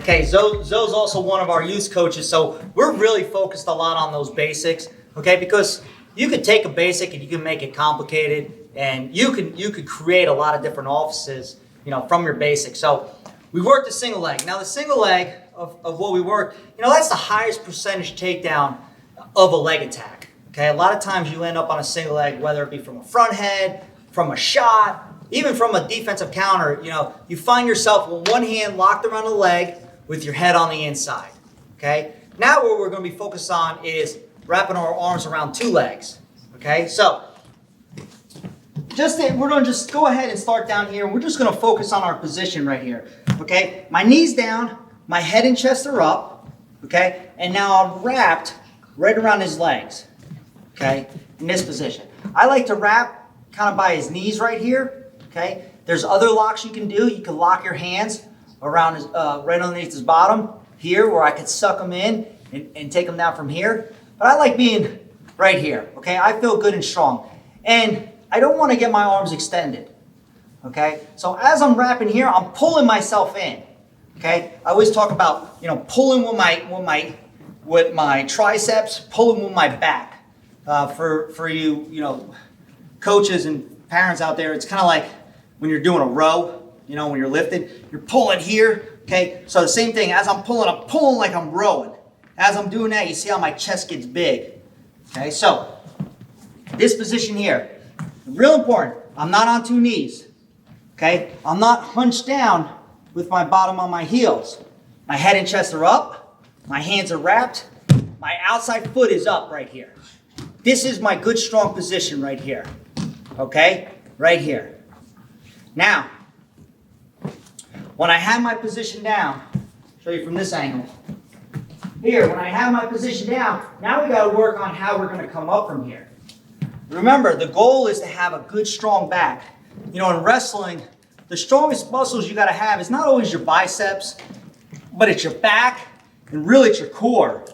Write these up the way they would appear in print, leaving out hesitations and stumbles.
Okay, Zoe's also one of our youth coaches, so we're really focused a lot on those basics, okay? Because you could take a basic and you can make it complicated, and you could create a lot of different offices, from your basics. So we worked the single leg. Now the single leg of what we work, that's the highest percentage takedown of a leg attack. Okay, a lot of times you end up on a single leg, whether it be from a front head, from a shot, even from a defensive counter. You find yourself with one hand locked around the leg with your head on the inside. Okay, now what we're going to be focused on is wrapping our arms around two legs. Okay, so we're going to just go ahead and start down here, and we're just going to focus on our position right here. Okay, my knees down, my head and chest are up. Okay, and now I'm wrapped right around his legs. Okay, in this position. I like to wrap kind of by his knees right here. Okay, there's other locks you can do. You can lock your hands around his, right underneath his bottom here, where I could suck him in and take him down from here. But I like being right here. Okay, I feel good and strong, and I don't want to get my arms extended. Okay, so as I'm wrapping here, I'm pulling myself in. Okay, I always talk about pulling with my triceps, pulling with my back. For you, coaches and parents out there, it's kind of like when you're doing a row, when you're lifting, you're pulling here, okay? So the same thing, as I'm pulling like I'm rowing. As I'm doing that, you see how my chest gets big, okay? So this position here, real important. I'm not on two knees, okay? I'm not hunched down with my bottom on my heels. My head and chest are up. My hands are wrapped. My outside foot is up right here. This is my good, strong position right here. Okay? Right here. Now, when I have my position down, show you from this angle. Here, when I have my position down, now we got to work on how we're going to come up from here. Remember, the goal is to have a good, strong back. In wrestling, the strongest muscles you got to have is not always your biceps, but it's your back, and really it's your core.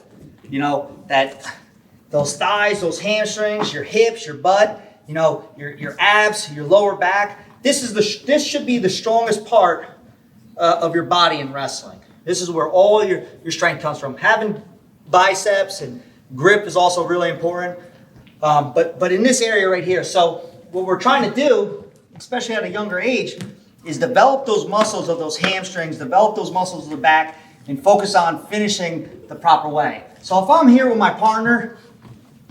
Those thighs, those hamstrings, your hips, your butt, your abs, your lower back. This should be the strongest part of your body in wrestling. This is where all your strength comes from. Having biceps and grip is also really important. But in this area right here, so what we're trying to do, especially at a younger age, is develop those muscles of those hamstrings, develop those muscles of the back, and focus on finishing the proper way. So if I'm here with my partner,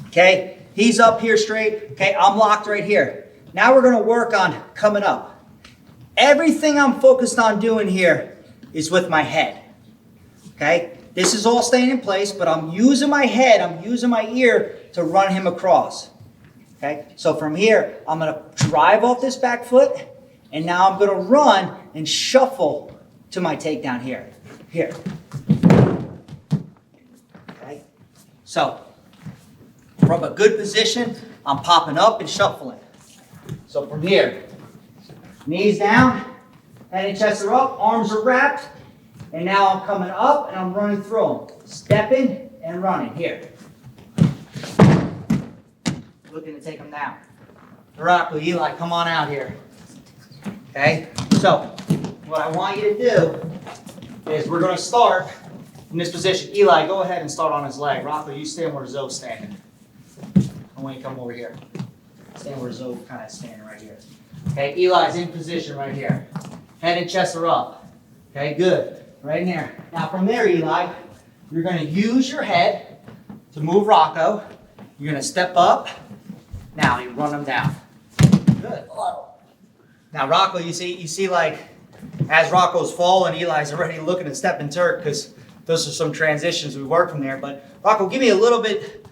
okay, he's up here straight. Okay, I'm locked right here. Now we're going to work on coming up. Everything I'm focused on doing here is with my head. Okay, this is all staying in place, but I'm using my head, I'm using my ear to run him across. Okay, so from here, I'm going to drive off this back foot, and now I'm going to run and shuffle to my takedown here. Here. Okay, so from a good position, I'm popping up and shuffling. So from here, knees down, head and chest are up, arms are wrapped, and now I'm coming up and I'm running through them. Stepping and running here. Looking to take them down. Rocco, Eli, come on out here. Okay, so what I want you to do is we're going to start in this position. Eli, go ahead and start on his leg. Rocco, you stand where Zoe's standing. I want you to come over here. Stand where Zoe kind of standing right here. Okay, Eli's in position right here. Head and chest are up. Okay, good. Right in there. Now from there, Eli, you're going to use your head to move Rocco. You're going to step up. Now you run him down. Good. Now Rocco, you see like as Rocco's falling, Eli's already looking at stepping Turk because those are some transitions we worked from there. But Rocco, give me a little bit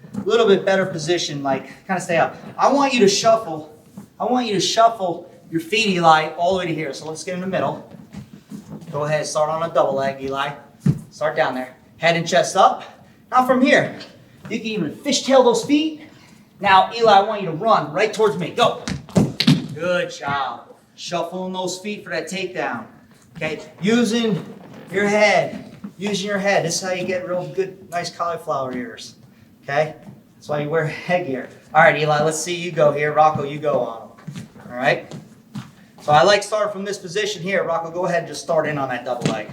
better position, like kind of stay up. I want you to shuffle your feet, Eli, all the way to here. So let's get in the middle. Go ahead, start on a double leg, Eli. Start down there. Head and chest up. Now from here, you can even fishtail those feet. Now, Eli, I want you to run right towards me. Go. Good job. Shuffling those feet for that takedown. Okay, using your head. This is how you get real good, nice cauliflower ears. Okay, that's why you wear headgear. All right, Eli, let's see you go here. Rocco, you go on them. All right. So I like starting from this position here. Rocco, go ahead and just start in on that double leg.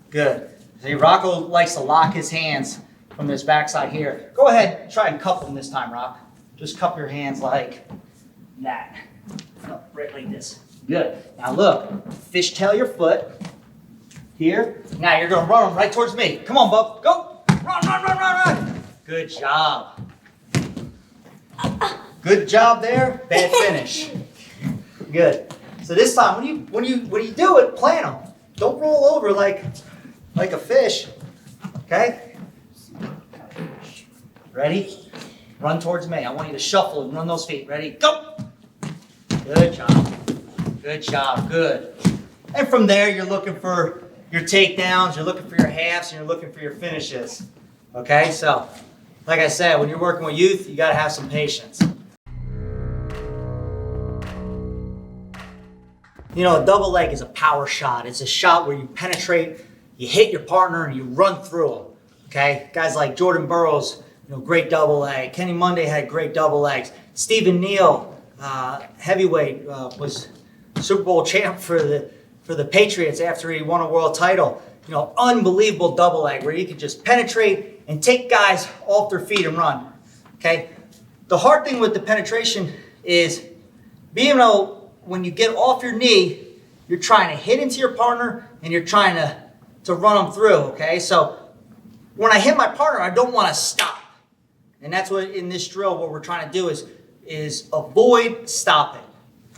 Good. See, Rocco likes to lock his hands from this backside here. Go ahead, try and cup them this time, Rock. Just cup your hands like that. No, right like this. Good. Now look, fishtail your foot here. Now you're gonna run them right towards me. Come on, bub. Go. Run, run, run, run, run. Good job. Good job there. Bad finish. Good. So this time, when you do it, plant them. Don't roll over like a fish. Okay? Ready? Run towards me. I want you to shuffle and run those feet. Ready? Go! Good job. Good job. Good. And from there, you're looking for your takedowns, you're looking for your halves, and you're looking for your finishes. Okay? So, like I said, when you're working with youth, you got to have some patience. You know, a double leg is a power shot. It's a shot where you penetrate, you hit your partner, and you run through them. Okay? Guys like Jordan Burroughs, great double leg. Kenny Monday had great double legs. Stephen Neal, heavyweight, was Super Bowl champ for the Patriots after he won a world title. Unbelievable double leg where you can just penetrate and take guys off their feet and run. Okay? The hard thing with the penetration is being able, when you get off your knee, you're trying to hit into your partner and you're trying to run them through. Okay? So when I hit my partner, I don't want to stop. And that's what in this drill, what we're trying to do is avoid stopping.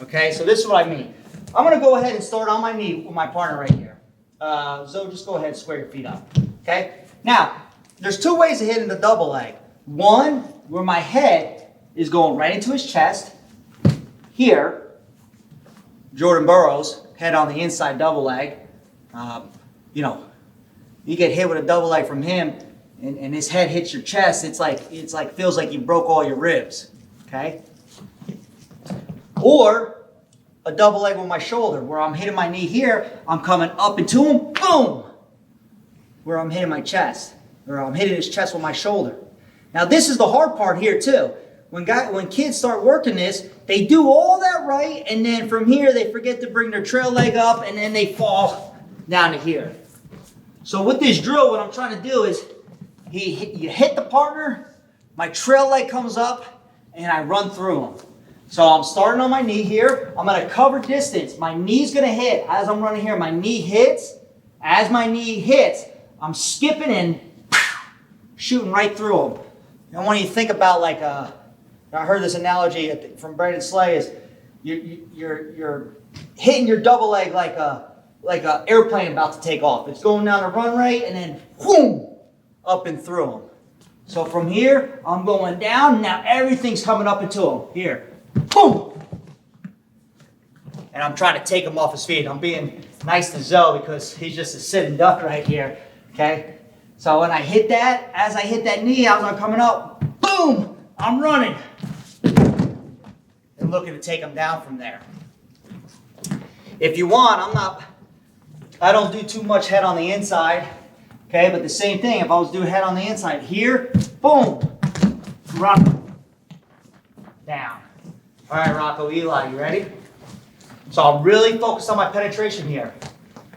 Okay, so this is what I mean. I'm going to go ahead and start on my knee with my partner right here. Zoe, just go ahead and square your feet up. Okay, now there's two ways of hitting the double leg. One, where my head is going right into his chest. Here, Jordan Burroughs, head on the inside double leg. You get hit with a double leg from him, and his head hits your chest, it's like feels like you broke all your ribs, okay? Or a double leg with my shoulder, where I'm hitting my knee here, I'm coming up into him, boom! Where I'm hitting my chest, or I'm hitting his chest with my shoulder. Now this is the hard part here too. When kids start working this, they do all that right, and then from here they forget to bring their trail leg up, and then they fall down to here. So with this drill, what I'm trying to do is, you hit the partner, my trail leg comes up, and I run through him. So I'm starting on my knee here. I'm going to cover distance. My knee's going to hit. As I'm running here, my knee hits. As my knee hits, I'm skipping and shooting right through him. And I want you to think about I heard this analogy from Brandon Slay is you're hitting your double leg like a airplane about to take off. It's going down the runway and then boom! Up and through him. So from here, I'm going down. Now everything's coming up into him. Here. Boom! And I'm trying to take him off his feet. I'm being nice to Zoe because he's just a sitting duck right here. Okay? So when I hit that, as I hit that knee, as I'm coming up, boom! I'm running. And looking to take him down from there. If you want, I don't do too much head on the inside. Okay, but the same thing, if I was doing head on the inside, here, boom, drop, down. All right, Rocco, Eli, you ready? So I'm really focused on my penetration here.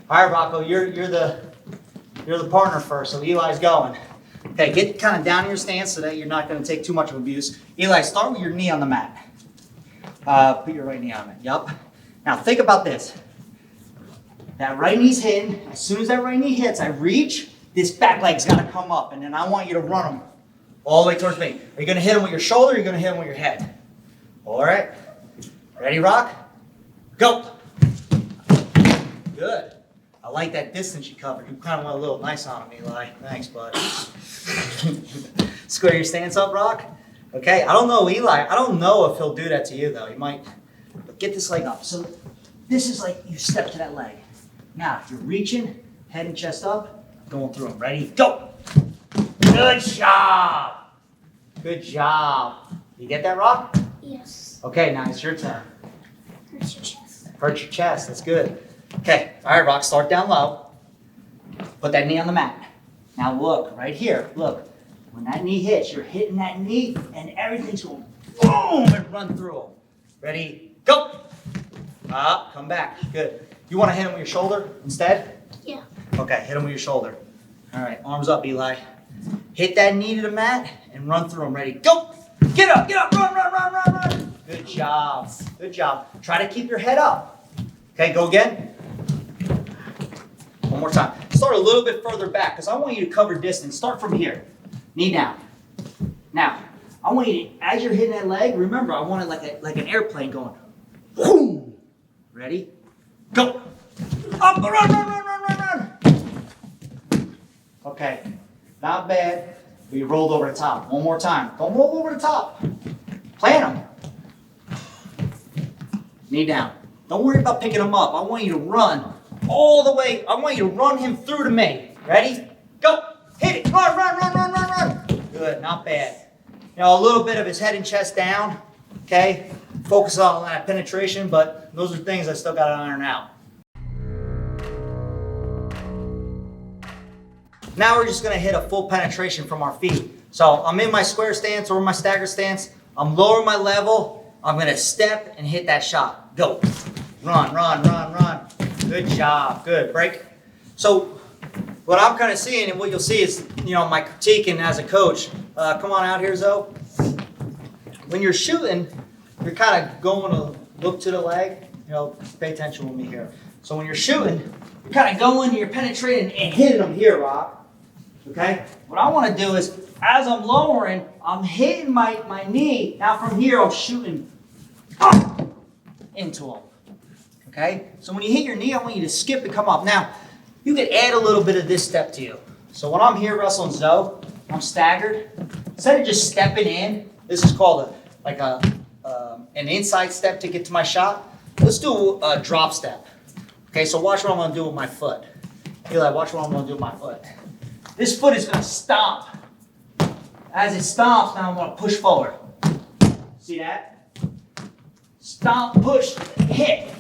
All right, Rocco, you're the partner first, so Eli's going. Okay, get kind of down in your stance so that you're not going to take too much of abuse. Eli, start with your knee on the mat. Put your right knee on it. Yup. Now think about this. That right knee's hitting. As soon as that right knee hits, I reach. This back leg's got to come up, and then I want you to run them all the way towards me. Are you going to hit them with your shoulder, or are you going to hit them with your head? All right. Ready, Rock? Go. Good. I like that distance you covered. You kind of went a little nice on him, Eli. Thanks, bud. Square your stance up, Rock. Okay, I don't know, Eli. I don't know if he'll do that to you, though. He might. But get this leg up. So this is like you step to that leg. Now, you're reaching, head and chest up. Going through them. Ready? Go! Good job! Good job. You get that, Rock? Yes. Okay, now it's your turn. Hurts your chest. Hurt your chest. That's good. Okay. All right, Rock. Start down low. Put that knee on the mat. Now look, right here. Look. When that knee hits, you're hitting that knee, and everything's going boom and run through them. Ready? Go! Come back. Good. You want to hit him with your shoulder instead? Yeah. Okay, hit him with your shoulder. All right, arms up, Eli. Hit that knee to the mat and run through them. Ready, go. Get up, run. Good job, good job. Try to keep your head up. Okay, go again. One more time. Start a little bit further back because I want you to cover distance. Start from here. Knee down. Now, I want you to, as you're hitting that leg, remember, I want it like an airplane going. Boom. Ready? Go. Up, run. Okay, not bad. But you rolled over the top. One more time. Don't roll over the top. Plant them. Knee down. Don't worry about picking them up. I want you to run all the way. I want you to run him through to me. Ready? Go. Hit it. Run. Good, not bad. A little bit of his head and chest down. Okay? Focus on that penetration, but those are things I still got to iron out. Now we're just going to hit a full penetration from our feet. So I'm in my square stance or my stagger stance. I'm lowering my level. I'm going to step and hit that shot. Go. Run. Good job. Good. Break. So what I'm kind of seeing and what you'll see is, my critique and as a coach. Come on out here, Zoe. When you're shooting, you're kind of going to look to the leg. Pay attention with me here. So when you're shooting, you're kind of going, you're penetrating and hitting them here, Rob. Okay? What I want to do is, as I'm lowering, I'm hitting my knee. Now from here, I'm shooting up into them. Okay? So when you hit your knee, I want you to skip and come up. Now, you can add a little bit of this step to you. So when I'm here wrestling Zoe, I'm staggered. Instead of just stepping in, this is called an inside step to get to my shot. Let's do a drop step. Okay, so watch what I'm going to do with my foot. Eli, watch what I'm going to do with my foot. This foot is going to stomp. As it stomps, now I'm going to push forward. See that? Stomp, push, hit.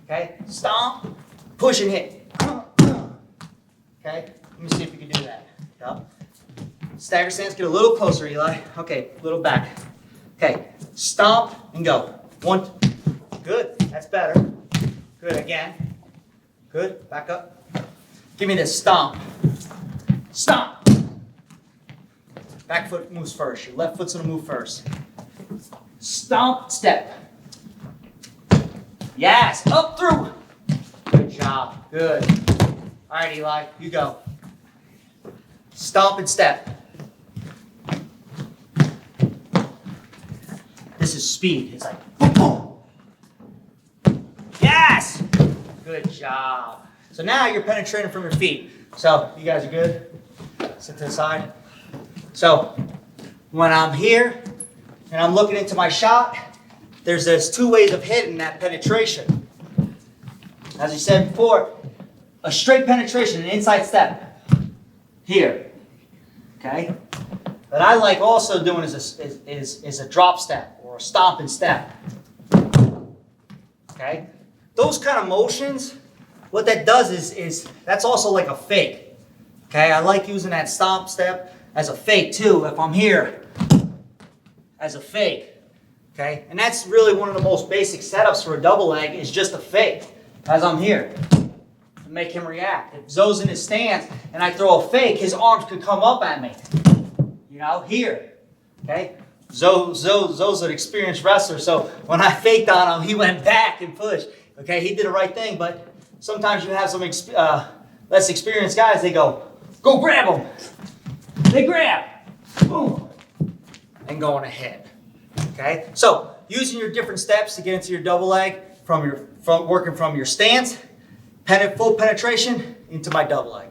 Okay, stomp, push and hit. Okay, let me see if we can do that. Yep. Stagger stance, get a little closer, Eli. Okay, a little back. Okay, stomp and go. One, good, that's better. Good, again. Good, back up. Give me this stomp. Stomp. Back foot moves first. Your left foot's gonna move first. Stomp, step. Yes, up through. Good job, good. All right, Eli, you go. Stomp and step. This is speed. It's like, boom, boom. Yes! Good job. So now you're penetrating from your feet. So you guys are good? Sit to the side. So when I'm here and I'm looking into my shot, there's two ways of hitting that penetration. As you said before, a straight penetration, an inside step. Here. Okay? But I like also doing is a drop step or a stomp and step. Okay? Those kind of motions, what that does is that's also like a fake. Okay? I like using that stomp step as a fake too. If I'm here, as a fake. Okay? And that's really one of the most basic setups for a double leg is just a fake as I'm here. To make him react. If Zoe's in his stance and I throw a fake, his arms could come up at me. Here. Okay? Zoe's an experienced wrestler, so when I faked on him, he went back and pushed. Okay? He did the right thing, but sometimes you have some less experienced guys, they go grab him. They grab. Boom. And going ahead. Okay? So, using your different steps to get into your double leg, working from your stance, full penetration into my double leg.